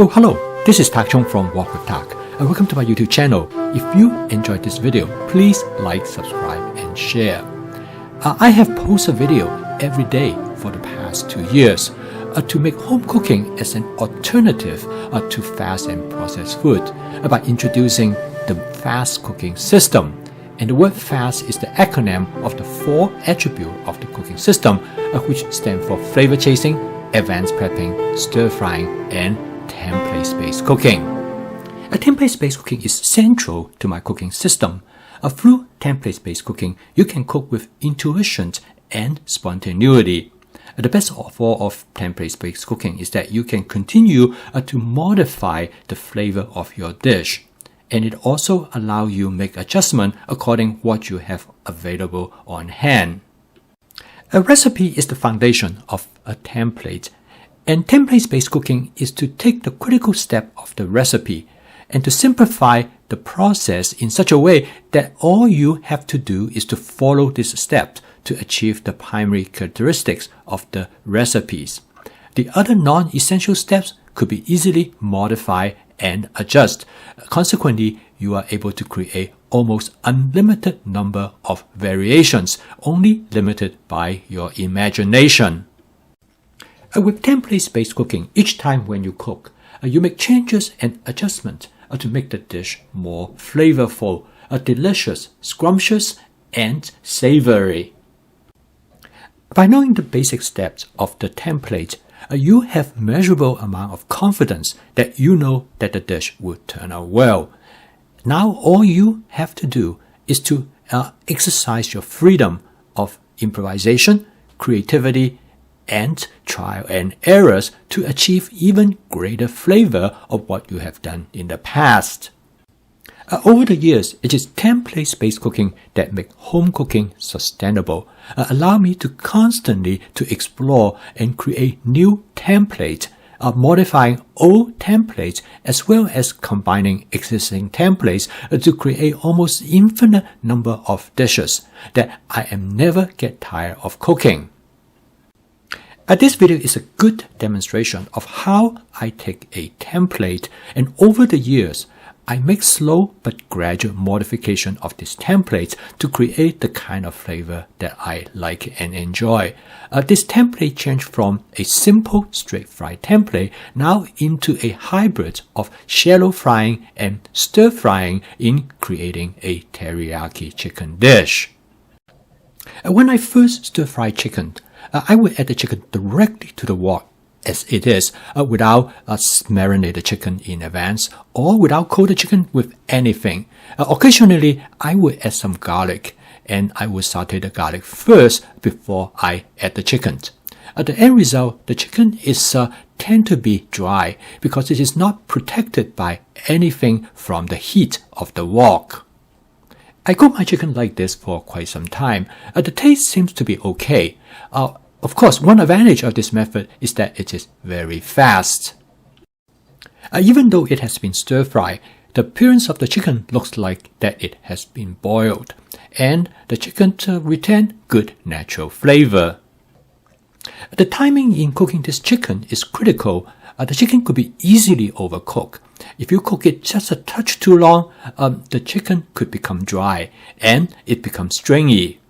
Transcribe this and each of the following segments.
Oh, hello, this is Tak Chung from Walk with Tak, and welcome to my YouTube channel. If you enjoyed this video, please like, subscribe, and share. I have posted a video every day for the past 2 years to make home cooking as an alternative to fast and processed food by introducing the fast cooking system. And the word FAST is the acronym of the 4 attributes of the cooking system, which stand for flavor chasing, advanced prepping, stir frying, and template-based cooking. Template-based cooking is central to my cooking system. Through template-based cooking, you can cook with intuition and spontaneity. The best of all of template-based cooking is that you can continue to modify the flavor of your dish. And it also allows you to make adjustment according to what you have available on hand. A recipe is the foundation of a template, and template-based cooking is to take the critical step of the recipe and to simplify the process in such a way that all you have to do is to follow this step to achieve the primary characteristics of the recipes. The other non-essential steps could be easily modified and adjust. Consequently, you are able to create almost unlimited number of variations, only limited by your imagination. With template-based cooking, each time when you cook, you make changes and adjustments to make the dish more flavorful, delicious, scrumptious, and savory. By knowing the basic steps of the template, you have measurable amount of confidence that you know that the dish will turn out well. Now all you have to do is to exercise your freedom of improvisation, creativity, and trial and errors to achieve even greater flavor of what you have done in the past. Over the years, it is template-based cooking that make home cooking sustainable. Allow me to constantly to explore and create new templates, modifying old templates as well as combining existing templates to create almost infinite number of dishes that I am never get tired of cooking. This video is a good demonstration of how I take a template and over the years, I make slow but gradual modification of this template to create the kind of flavor that I like and enjoy. This template changed from a simple straight fry template now into a hybrid of shallow frying and stir frying in creating a teriyaki chicken dish. When I first stir fry chicken, I would add the chicken directly to the wok as it is, without marinate the chicken in advance or without coat the chicken with anything. Occasionally, I would add some garlic and I would saute the garlic first before I add the chicken. The end result, the chicken is tend to be dry because it is not protected by anything from the heat of the wok. I cook my chicken like this for quite some time. The taste seems to be okay. Of course, one advantage of this method is that it is very fast. Even though it has been stir-fried, the appearance of the chicken looks like that it has been boiled, and the chicken retains good natural flavor. The timing in cooking this chicken is critical. The chicken could be easily overcooked. If you cook it just a touch too long, the chicken could become dry and it becomes stringy.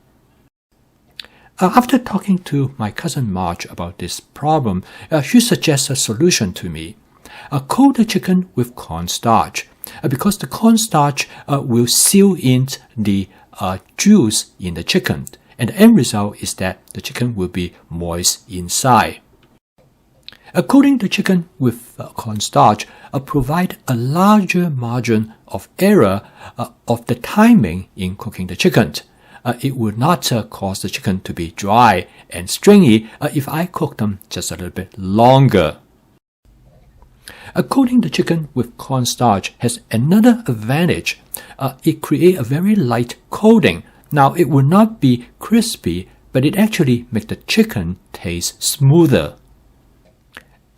After talking to my cousin Marge about this problem, she suggests a solution to me. Coat the chicken with cornstarch because the cornstarch will seal in the juice in the chicken, and the end result is that the chicken will be moist inside. Coating the chicken with cornstarch provide a larger margin of error of the timing in cooking the chicken. It would not cause the chicken to be dry and stringy if I cook them just a little bit longer. Coating the chicken with cornstarch has another advantage. It creates a very light coating. Now it will not be crispy, but it actually makes the chicken taste smoother.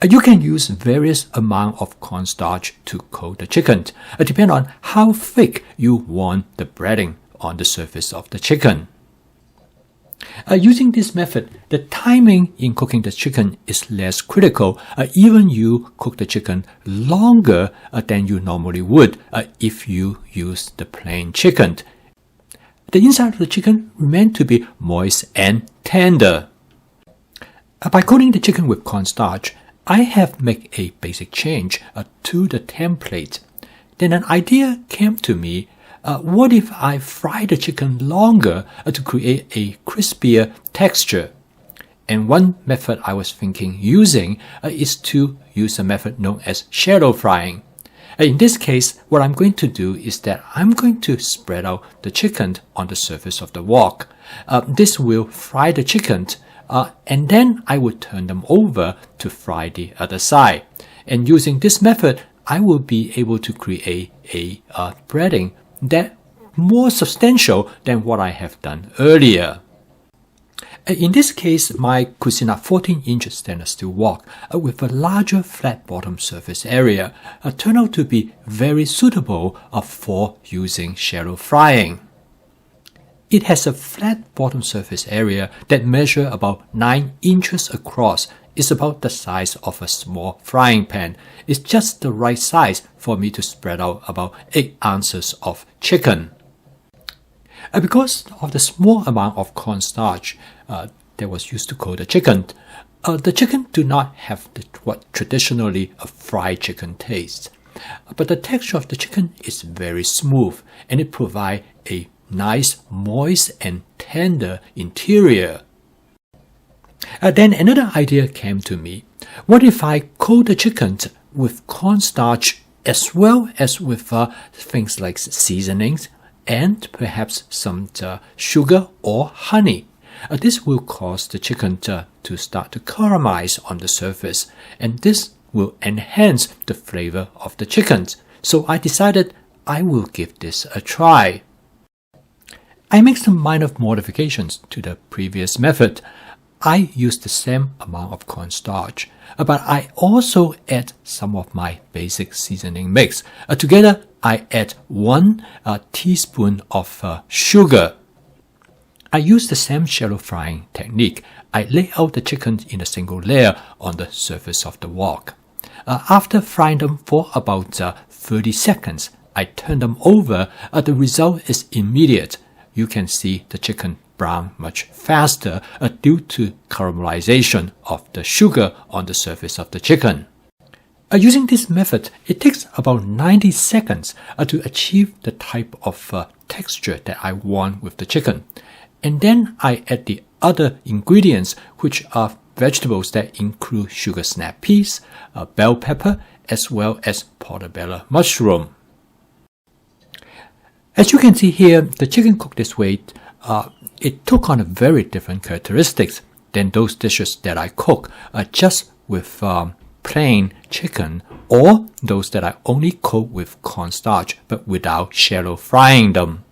You can use various amount of cornstarch to coat the chicken, depending on how thick you want the breading on the surface of the chicken. Using this method, the timing in cooking the chicken is less critical. Even you cook the chicken longer than you normally would if you use the plain chicken. The inside of the chicken remains to be moist and tender. By coating the chicken with cornstarch, I have made a basic change to the template. Then an idea came to me. What if I fry the chicken longer to create a crispier texture? And one method I was thinking using is to use a method known as shallow frying. In this case, what I'm going to do is that I'm going to spread out the chicken on the surface of the wok. This will fry the chicken, and then I will turn them over to fry the other side. And using this method, I will be able to create a breading that more substantial than what I have done earlier. In this case, my Cuisina 14-inch stainless steel wok with a larger flat bottom surface area turned out to be very suitable for using shallow frying. It has a flat bottom surface area that measures about 9 inches across. It's about the size of a small frying pan. It's just the right size for me to spread out about 8 ounces of chicken. Because of the small amount of cornstarch that was used to coat the chicken do not have what traditionally a fried chicken tastes. But the texture of the chicken is very smooth, and it provides a nice, moist and tender interior. Then another idea came to me. What if I coat the chicken with cornstarch as well as with things like seasonings and perhaps some sugar or honey? This will cause the chicken to start to caramelize on the surface, and this will enhance the flavor of the chicken. So I decided I will give this a try. I make some minor modifications to the previous method. I use the same amount of cornstarch, but I also add some of my basic seasoning mix. Together, I add 1 teaspoon of sugar. I use the same shallow frying technique. I lay out the chicken in a single layer on the surface of the wok. After frying them for about 30 seconds, I turn them over. The result is immediate. You can see the chicken brown much faster due to caramelization of the sugar on the surface of the chicken. Using this method, it takes about 90 seconds to achieve the type of texture that I want with the chicken. And then I add the other ingredients, which are vegetables that include sugar snap peas, bell pepper, as well as portobello mushroom. As you can see here, the chicken cooked this way, it took on a very different characteristics than those dishes that I cook just with plain chicken, or those that I only cook with cornstarch but without shallow frying them.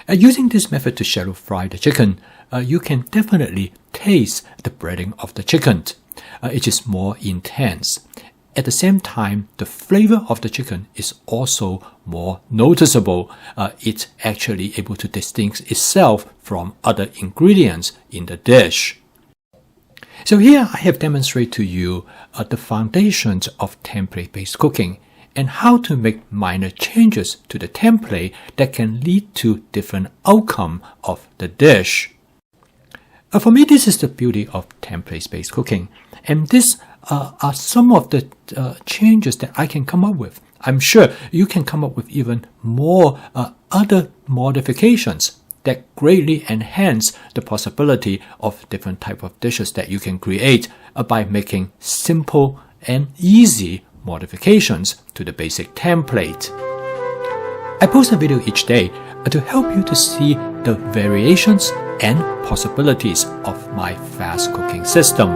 Using this method to shallow fry the chicken, you can definitely taste the breading of the chicken. It is more intense. At the same time, the flavor of the chicken is also more noticeable. It's actually able to distinguish itself from other ingredients in the dish. So here I have demonstrated to you the foundations of template-based cooking and how to make minor changes to the template that can lead to different outcome of the dish. For me, this is the beauty of template-based cooking, and these are some of the changes that I can come up with. I'm sure you can come up with even more other modifications that greatly enhance the possibility of different type of dishes that you can create by making simple and easy modifications to the basic template. I post a video each day to help you to see the variations and possibilities of my fast cooking system.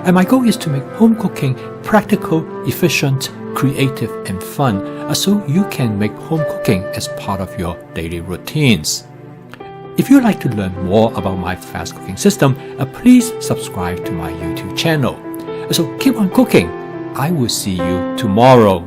And my goal is to make home cooking practical, efficient, creative, and fun so you can make home cooking as part of your daily routines. If you'd like to learn more about my fast cooking system, please subscribe to my YouTube channel. So keep on cooking. I will see you tomorrow.